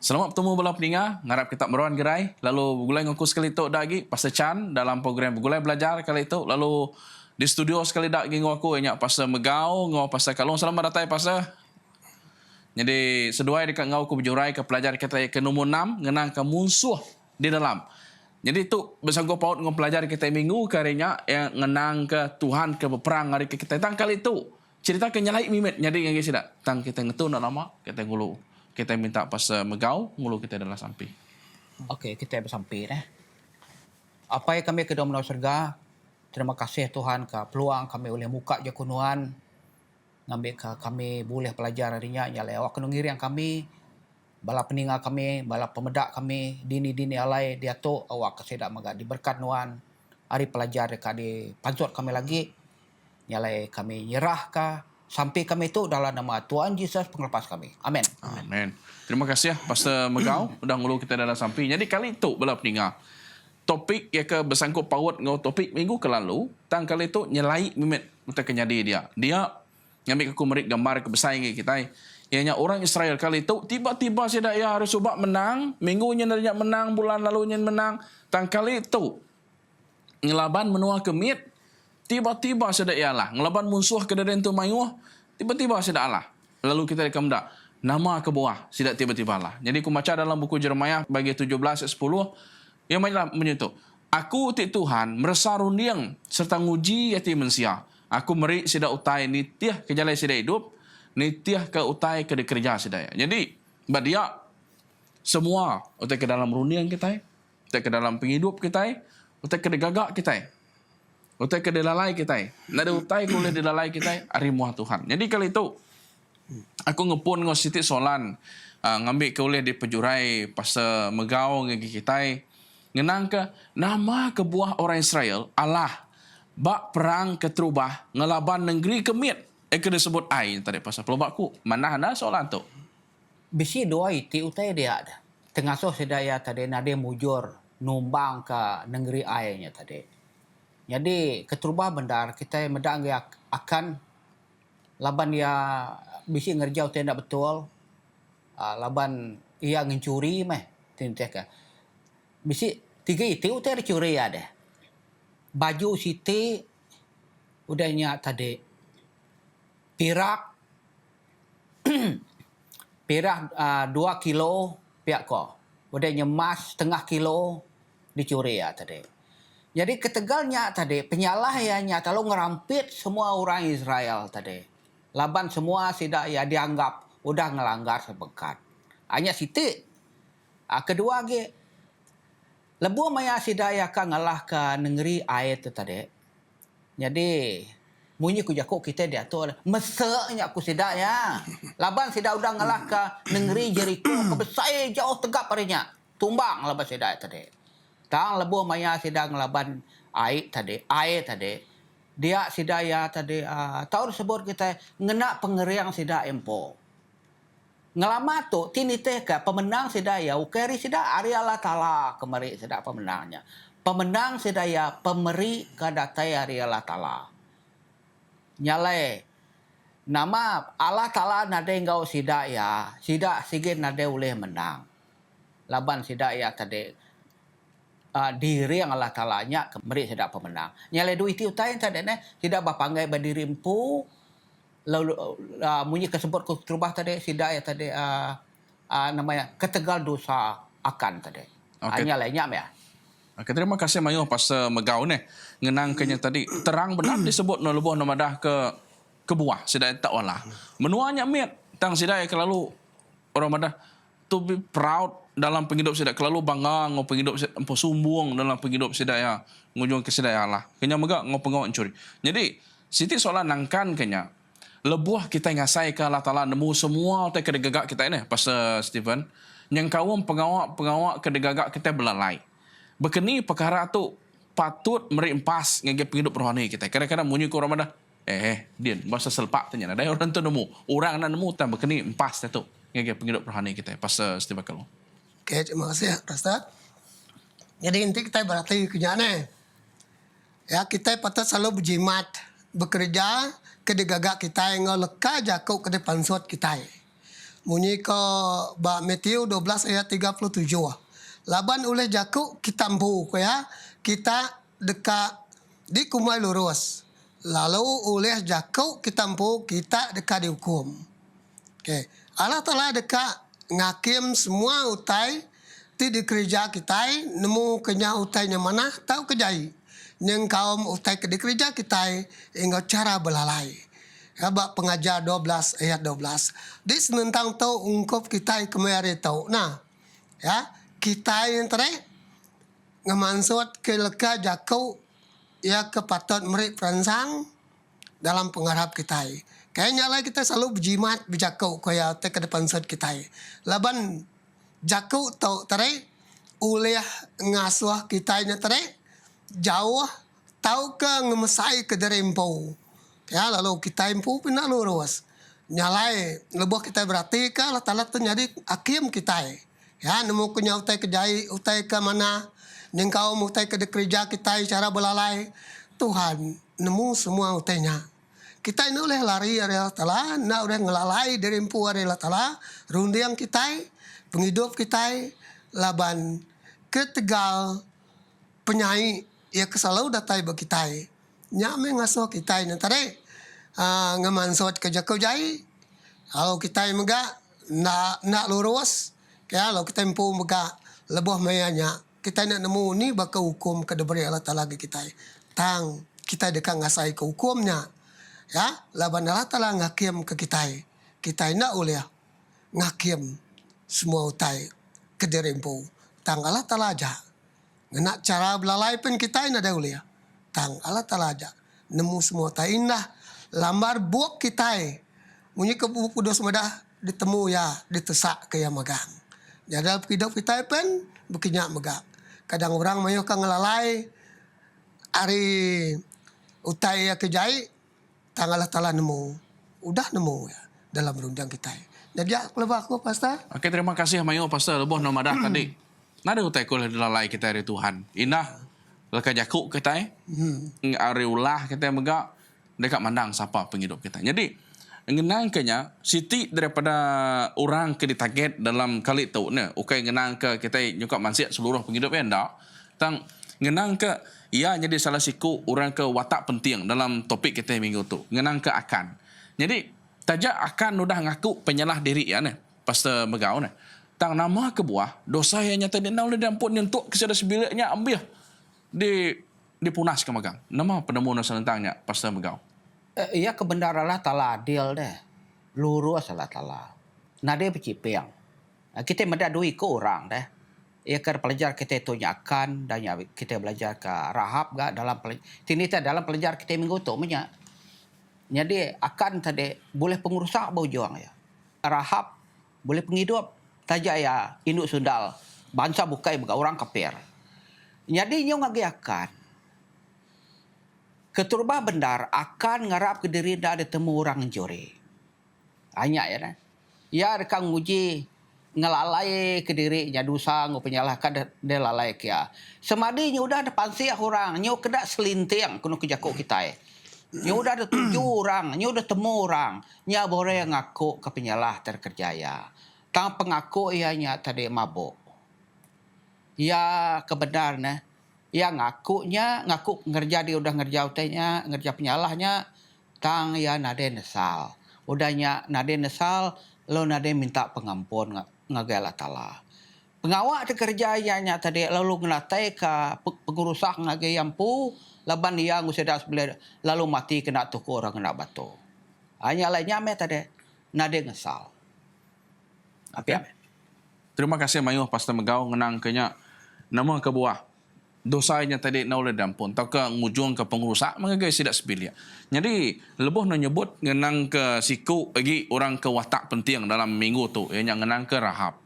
Selamat bertemu bala pendengar, ngarap kita meruan gerai. Lalu bergulai ngaku sekali tu lagi pasal Chan dalam program bergulai belajar kali itu. Lalu di studio sekali dak gi ngaku nyak pasal Megau, ngau pasal Kalong. Selamat datang pasal. Jadi seduai dekat ngau ku berjurai ke pelajar kita ke nombor 6 ngenang ke musuh di dalam. Jadi itu bersangkut paut dengan pelajar kita minggu karinya yang ngenang ke Tuhan ke berperang hari ke kita. Tang kali itu cerita ke nyalai mimit. Jadi yang sida tang kita ngetun nama kita ngulu. Kita minta pas Megau ngulu kita adalah sampai. Okey, kita bersampai dah. Apa yang kami kedua menau surga, terima kasih Tuhan ke peluang kami boleh muka je kunuan. Ngambil ke kami boleh pelajar harinya nyalai awak kena ngiri yang kami bala peningal kami, bala pemedak kami, dini-dini alai dia tu awak kesedak maga diberkat nuan. Hari pelajar dekat di pansut kami lagi. Nyalai kami nyerah ka sampai kami itu dalam nama Tuhan Yesus penglepas kami. Amin. Amin. Terima kasih ya Pastor Megau udah ngulu kita dalam sampai. Jadi kali itu bala pendengar. Topik yang ke bersangkut paut dengan topik minggu ke lalu, tang kali itu nyelai mimit untuk kenyadi dia. Dia ngambil ke kumerik gambar ke bersaing kita. Ianya orang Israel kali itu tiba-tiba sida ya harus ubah menang, minggunya nanya menang, bulan lalunya menang. Tang kali itu ngelaban menua kemit. Tiba-tiba sudah ialah ngelaban musuh ke deden tu mayuh, tiba-tiba sudah Allah. Lalu kita rekomenda nama ke bawah, tidak tiba-tiba lah. Jadi aku baca dalam buku Jeremiah bagi 17 ayat 10 yang menyentuh. Aku ti Tuhan merasa rundiang serta nguji yati manusia. Aku meri sida utai nitiah ke jalan sida hidup, nitiah ke utai ke kerja sida. Jadi bad dia semua utai ke dalam rundiang kita, utai ke dalam penghidup kita, utai ke gagak kita. Utai ke dalalai kita. Nada utai kuliah di dalalai kita ari muah Tuhan. Jadi kali itu aku ngepun ngos sitik solan ngambil kuliah di pejurai pas Megau ngegi kita ngenang ke nama ke buah orang Israel Allah bak perang ke terubah ngelaban negeri kemit ke disebut ai tadi pasal pelobakku mana ada soalan tu Bisi doa itu utai dia ada. Tengah so sedaya tadi nade mujur numbang ke negeri airnya tadi. Jadi keterubah bendar kita medang dia akan laban dia bisi ngerjau tidak betul. Laban ia ngencuri meh tintek. Bisi tiga itu utai dicuri ada. Baju siti udahnya tadi pirak perak 2 kilo pihak ko. Udahnya emas setengah kilo dicuri ya tadi. Jadi ketegalnya tadi penyalahannya kalau ngerampit semua orang Israel tadi. Laban semua tidak ya dianggap udah ngelanggar sepekat. Hanya siti. Kedua lagi lebu maya sida ya ka ngalah ke negeri air tu tadi. Jadi munyi ku jakuk kita dia tu mesaknya ku sida ya. Laban sida udah ngalah ke negeri Jericho kebesai jauh tegap parinya. Tumbang laban sida tadi. Tang lebu maya sida ngelaban air tadi. Dia sida ya tadi tahun sebut kita ngena pengeriang sida empo. Ngelama tu tini teh ke pemenang sida ya ukeri sida ari Allah Taala kemari sida pemenangnya. Pemenang sida ya pemeri kadatai ari Allah Taala. Nyalai nama Allah Taala nade engkau sida ya. Sida sigit nade boleh menang. Laban sida ya tadi diri yang Allah Ta'ala nya kemeri tidak pemenang. Nyale du itu utai tadi tidak bapanggai berdiri empu lalu munyi kesebut ku terubah tadi tidak ya tadi namanya ketegal dosa akan tadi. Okay. Nyalainya ya. Okay, terima kasih Mayu pas Megau ni ngenang kenya tadi terang benar disebut no lebuh no madah ke buah sidai tak wala. Menuanya mit tang sidai kelalu orang madah to be proud dalam penghidup sidak kelalu bangga ngau penghidup empo sumbung dalam penghidup sidak ya ngujung ke sidak Allah kenya mega ngau pengawak curi. Jadi siti soalan nangkan kenya lebuah kita ngasai ke Allah Taala nemu semua te kedegagak kita ini pas Stephen yang kawum pengawak kedegagak kita belalai. Bekeni perkara tu patut meri empas ngege penghidup rohani kita. Kadang-kadang munyi ku orang madah dia bahasa selpak tanya ada orang tu nemu orang nak nemu tan bekeni empas tu ngege penghidup rohani kita pas Stephen kalau. Oke, terima kasih Ustaz. Jadi inti kita berarti kenyane. Ya, kita patut selalu berjimat, bekerja ke digagak kita yang leka jakuk ke depan suat kita. Bunyi ke Matthew 12 ayat 37. Laban oleh Jakub kita empu ya. Kita dekat di kumai lurus. Lalu oleh Jakub kita empu kita dekat dihukum. Okay. Allah Ta'ala dekat ngakim semua utai ti di kerja kita nemu kenya utainya mana tahu kejai. Yang kaum utai ke di kerja kita hingga cara belalai. Bab pengajar 12 ayat 12. Di senentang tahu ungkap kita kemari tahu. Nah, ya, kita yang tadi ngemansut ke leka Jakub ya kepatut merik peransang dalam pengharap kita. Kayaknya lah kita selalu berjimat berjakau kaya te ke depan set kita. Laban Jakub tahu tadi oleh ngasuh kita ini tadi jauh tahu ke ngemesai ke derempau. Ya, lalu kita impu pindah lurus. Nyalai, lebuh kita berarti ke Allah Ta'ala tu jadi hakim kita. Ya, nemu kunya utai kejai, utai ke mana, nengkau utai ke kerja kita cara belalai. Tuhan, nemu semua utainya. Kita ini oleh lari dari Allah Ta'ala, nak oleh ngelalai dari impu dari Allah Ta'ala, rundiang kita, penghidup kita, laban ketegal penyanyi, ya kesalahan datai bagi kita. Nyame ngasuh kita ini tadi ngemansot ke Jakub jai. Kalau kita mega nak lurus, kalau kita empu mega lebih mayanya kita nak nemu ni bakal hukum ke diberi Allah Ta'ala kita. Tang kita dekat ngasai ke hukumnya. Ya, laban Allah Ta'ala ngakim ke kita. Kita nak oleh ngakim semua utai ke derempu. Tang Allah Ta'ala aja. Nak cara belalai pun kita nak ada oleh. Tang Allah Ta'ala aja nemu semua tak indah lambar buak kita bunyi ke pudos medah ditemu ya ditesak ke yang megang jadi dalam hidup kita pun berkenyak megak kadang orang mayu kan ngelalai hari utai ya kejai tang Allah Ta'ala nemu udah nemu ya dalam rundang kita jadi aku pastor. Okey, terima kasih Mayu Pastor leboh nomadah tadi. Nada utai kul lalai kita dari Tuhan. Indah leka Jakub kita ari ulah kita mega dekat mandang siapa penghidup kita. Jadi ngenang kenya siti daripada orang ke ditarget dalam kali tu ne. Okey ngenang ke kita nyukap mansiat seluruh penghidup ya ndak. Tang ngenang ke ia jadi salah siku orang ke watak penting dalam topik kita minggu tu. Ngenang ke akan. Jadi tajak akan udah ngaku penyalah diri ya ne. Pastor Megau ne. Tang nama ke buah dosa yang nyata dia oleh diampun nyentuk kesada sebiliknya ambil dipunas ke magang. Nama penemu nasa tentangnya Pastor Megau. Ia kebenaran Allah Ta'ala adil deh. Lurus Allah Ta'ala. Nade bercipeng. Kita mendadui ke orang deh. Ia ke pelajar kita itu nyakan dan kita belajar ke rahab gak dalam pelajar. Dalam pelajar kita minggu tu punya. Jadi akan tadi boleh pengurusak bau juang ya. Rahab boleh penghidup. Tajak ya induk sundal. Bangsa bukai bega orang kafir. Jadi nyo ngagiakan. Keturba bendar akan ngarap ke diri dah ada temu orang jore. Hanya ya nah. Ya rekang nguji ngelalai ke diri nya dosa ngo penyalahkan dia lalai kia. Semadi nyo udah ada pansiah orang, nyo kedak selinting kuno ke Jakub kita. Nyo udah ada 7 orang, nyo udah temu orang, nya boleh ngaku ke penyalah terkerjaya. Tang pengaku ianya tadi mabuk. Ya kebenaran ya ngaku ngerja dia udah ngerja utainya ngerja penyalahnya tang ya nade nesal udahnya nade nesal lo nade minta pengampun ngagala tala pengawak te kerja ianya tadi lalu ngelatai ke pengurusak ngage yampu laban dia nguseda sebelah lalu mati kena tuku orang kena batu hanya lainnya me tadi nade ngesal apa ya. Terima kasih Mayu Pastor Megau ngenang kenya nama ke buah dosanya tadi na oleh dampun tau ke ngujung ke pengurusak mengagai sidak sebilia. Jadi lebuh menyebut ngenang ke siku lagi orang ke watak penting dalam minggu tu yang ngenang ke Rahab.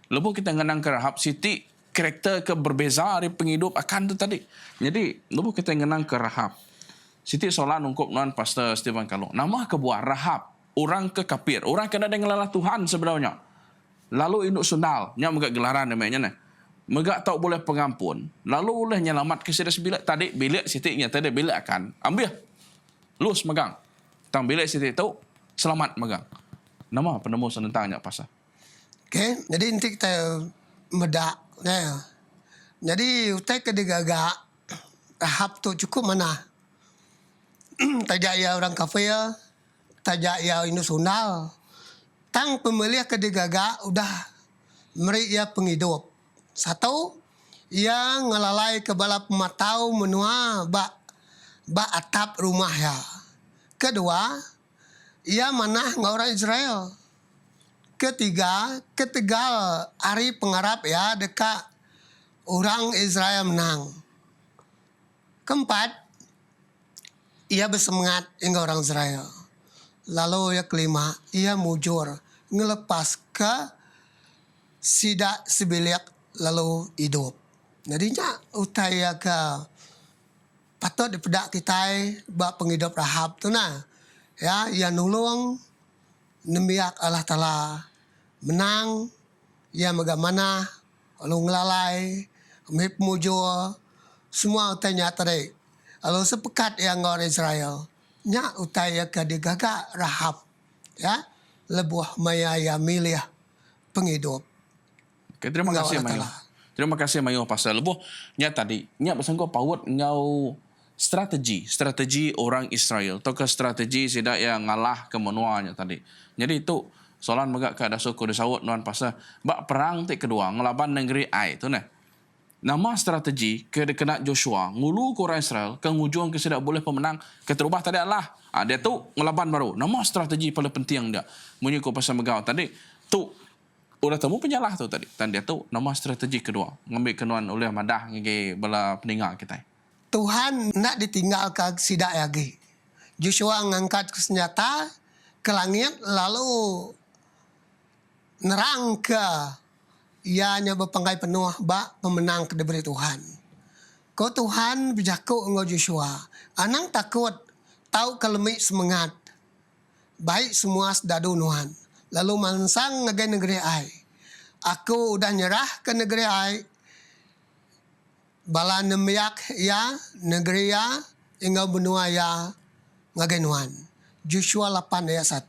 Lebuh kita ngenang ke Rahab siti karakter ke berbeza dari penghidup akan tu tadi. Jadi lebuh kita ngenang ke Rahab. Siti soalan ungkup non Pastor Stephen Kalung. Nama ke buah Rahab orang ke kafir, orang kena dengan ngelalah Tuhan sebenarnya. Lalu induk sundal nya megak gelaran namanya nah. Megak tak boleh pengampun. Lalu oleh nyelamat ke sida sebilik tadi bilik sitiknya tadi bilik akan ambil lus megang. Tang bilik sitik tu selamat megang. Nama penemu senentangnya pasal. Okay, jadi nanti kita medak. Nah, jadi utai kedigagak Rahab tu cukup mana? Tajak ia orang kafir, tajak ia Indosunal. Tang pemiliah kedigagak udah meri ia penghidup. Satu, ia ngelalai ke bala pematau menua ba atap rumah ya. Kedua, ia manah dengan orang Israel. Ketiga, ketegal hari pengarap ya dekat orang Israel menang. Keempat, ia bersemangat dengan orang Israel. Lalu yang kelima, ia mujur ngelepas ke sidak sebilik lalu hidup. Jadinya utaya ke patut dipedak kita bak penghidup Rahab tu nah. Ya, ia nulung nemiak Allah Ta'ala menang, ia megamana, lalu ngelalai, mip mujur, semua utanya tarik. Lalu sepekat yang orang Israel, nya utaya ke digagak Rahab, ya, lebuh maya ya milih penghidup. Okay, terima kasih Mayu. Terima kasih Mayu pasal lebuh nya tadi nya bersangkut paut ngau strategi orang Israel atau ke strategi sidak yang ngalah ke menuanya tadi. Jadi itu soalan megak ke ada suku disawut nuan pasal bak perang ti kedua ngelaban negeri Ai tu nah. Nama strategi ke kena Joshua ngulu ke orang Israel ke ngujung ke sidak boleh pemenang ke terubah tadi Allah. Dia tu ngelaban baru. Nama strategi paling penting dia. Munyi ko pasal megau tadi tu udah temu penyalah tu tadi. Dan dia tu nama strategi kedua ngambil kenuan oleh madah ngege bala peninggal kita. Tuhan nak ditinggalkan sidak lagi. Joshua ngangkat ke senjata ke langit lalu nerang ke ianya berpanggai penuh bak pemenang ke diberi Tuhan. Kau Tuhan berjaku engkau Joshua. Anang takut tahu kelemik semangat. Baik semua sedadu Tuhan. Lalu mansang ngagai negeri ai. Aku udah nyerah ke negeri ai. Bala nemiak ya negeri ya engkau benua ya ngagai Tuhan. Joshua 8 ayat 1.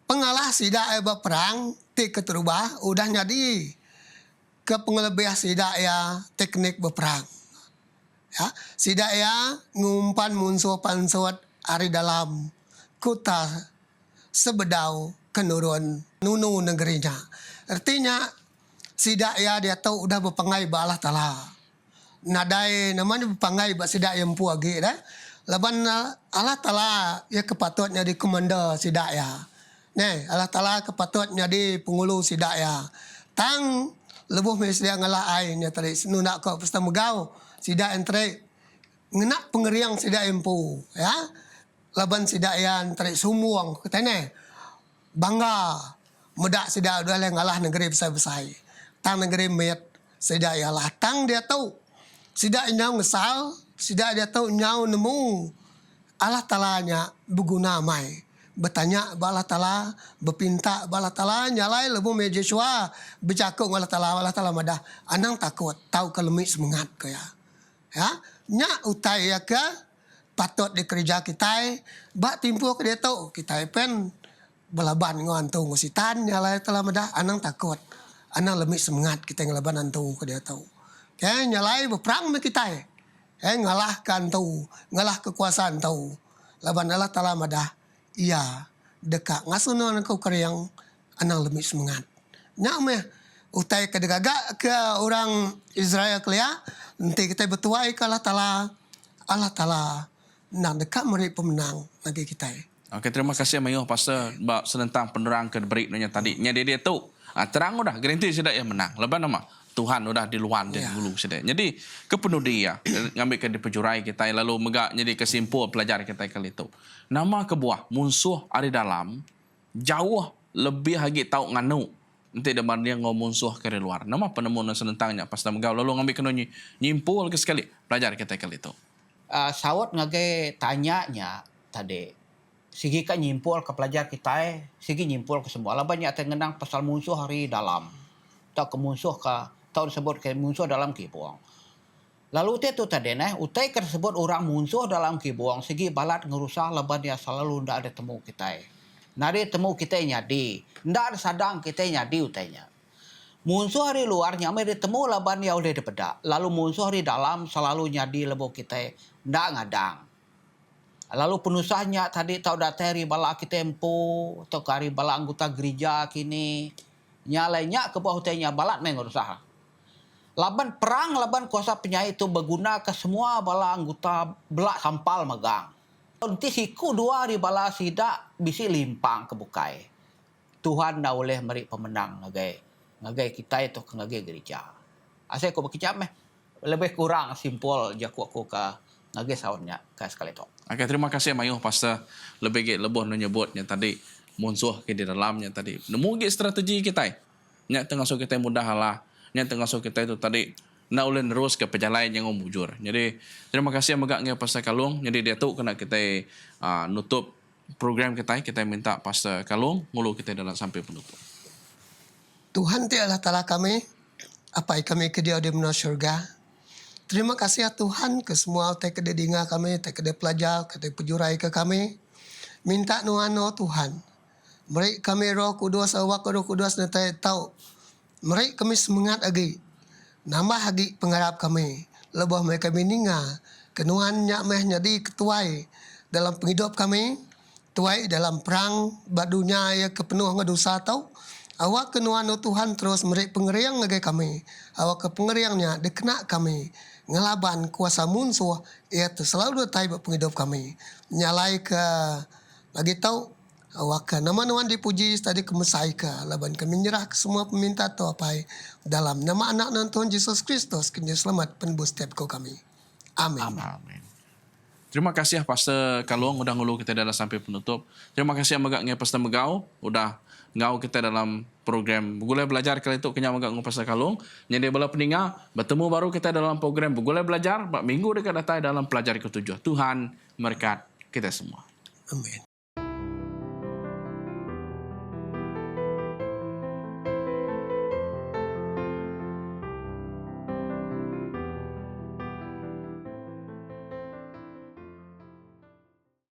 Pengalah sidak berperang ti keterubah udah jadi ke pengelebih sidak ya teknik berperang. Ya, sidak ya ngumpan musuh pansut hari dalam kota sebedau kenurun nunu negerinya. Artinya sidak ya dia tahu udah berpangai ba Allah Ta'ala. Nadai namanya berpangai ba sidak yang pu agi dah. Laban Allah Ta'ala ya kepatutnya di komanda sidak ya. Nih, Allah Ta'ala kepatutnya di pengulu sidak ya. Tang lebuh mesdia ngalah ai nya tadi nunak ko pesta megau sidak entre ngenak pengeriang sidak empu ya. Laban sidak yang tadi sumuang katanya bangga medak sidak udah ngalah negeri besar-besar. Tang negeri met sidak ya lah tang dia tahu sidak nyau ngesal, sidak dia tahu nyau nemu Allah Ta'ala nya berguna mai. Bertanya Allah Ta'ala, berpinta Allah Ta'ala, nyalai lebu me Joshua, bercakap Allah Ta'ala madah. Anang takut, tahu kelemik semangat ke ya. Ya, nyak utai ya ke, patut dikerja kita, bak timpul ke dia tahu, kita pen belaban ngantu ngusitan, nyalai telah madah, anang takut. Anang lemik semangat kita ngelaban antu ke dia tahu. Ya, nyalai berperang me kita. Ngalahkan tahu, ngalah kekuasaan tahu. Laban Allah Ta'ala madah. Ia dekat ngasunan kau karyang anang lemik semangat. Nyak meh utai ke degagak ke orang Israel kelia nanti kita bertuai ke Allah Ta'ala nak dekat meri pemenang lagi kita. Okey, terima kasih Mayu pasal bab senentang penerang ke break nya tadi. Nya dia tu terang udah garanti sudah yang menang. Lepas nama Tuhan udah di luar dan dulu sudah. Jadi kepenuh dia ngambil ke di pejurai kita lalu megak jadi kesimpul pelajar kita kali itu. Nama kebuah musuh ada dalam jauh lebih lagi tahu nganu nanti depan dia ngomong musuh ke luar. Nama penemuan senentangnya pas megau lalu ngambil kena nyimpul ke sekali pelajar kita kali itu. Sawat ngage tanyanya tadi. Sigi kan nyimpul ke pelajar kita, sigi nyimpul ke semua. Laban nya tengenang pasal musuh hari dalam. Tak ke musuh ke tahu disebut ke musuh dalam kibuang. Lalu itu tadi utai tersebut orang musuh dalam kibuang segi balat ngerusak laban dia selalu ndak ada temu kita. Nari temu kita nyadi. Ndak sadang kita nyadi utainya. Musuh hari luarnya mari temu laban ya oleh depeda. Lalu musuh hari dalam selalu nyadi lebo kita ndak ngadang. Lalu penusahnya tadi tahu dateri bala kita empo atau kari bala anggota gereja kini nyalainya ke bawah utainya balat mengurusaha. Laban perang laban kuasa penyai itu berguna ke semua bala anggota belak sampal megang. Nanti siku dua di bala sidak bisi limpang kebukai. Tuhan dah boleh meri pemenang ngagai kita itu ke ngagai gereja. Asal aku berkecam lebih kurang simpul jaku aku ke ngagai saunnya ke sekali tu. Okey, terima kasih Mayuh Pastor lebih lebih menyebutnya tadi musuh ke di dalamnya tadi. Nemu strategi kita. Nya tengah so kita mudah lah. Nya tengah so kita itu tadi nak ulun terus ke perjalanan yang mujur. Jadi terima kasih magaknya Pastor Kalung. Jadi dia tu kena kita nutup program kita minta Pastor Kalung ngulu kita dalam sampai penutup. Tuhan ti Allah Ta'ala kami, apa kami ke dia di mana syurga. Terima kasih ya Tuhan ke semua te ke dengar kami, te ke pelajar, ke te pejurai ke kami. Minta nuano Tuhan. Mereka kami Roh Kudus, awak Roh Kudus nanti tahu. Mereka kami semangat lagi. Nambah lagi pengharap kami. Lebih mereka meninga. Kenuannya mehnya di ketuai dalam penghidup kami. Tuai dalam perang badunya ya kepenuh ngedosa tau. Awak kenuan Tuhan terus mereka pengeriang lagi kami. Awak ke pengeriangnya dikena kami. Ngelaban kuasa musuh. Ia selalu datai penghidup kami. Nyalai ke lagi tahu. Awak nama-nama dipuji tadi kemesai ke laban kami menyerah ke semua peminta atau apa dalam nama anak dan Tuhan Yesus Kristus kini selamat penebus setiap kami. Amin. Amin. Terima kasih Pastor Kalung udah ngulu kita dalam sampai penutup. Terima kasih magaknya Pastor Megau udah ngau kita dalam program Begulai Belajar kali itu kenya magak Pastor Kalung. Jadi bala peninggal bertemu baru kita dalam program Begulai Belajar minggu dekat datang dalam pelajar ke-7. Tuhan berkat kita semua. Amin.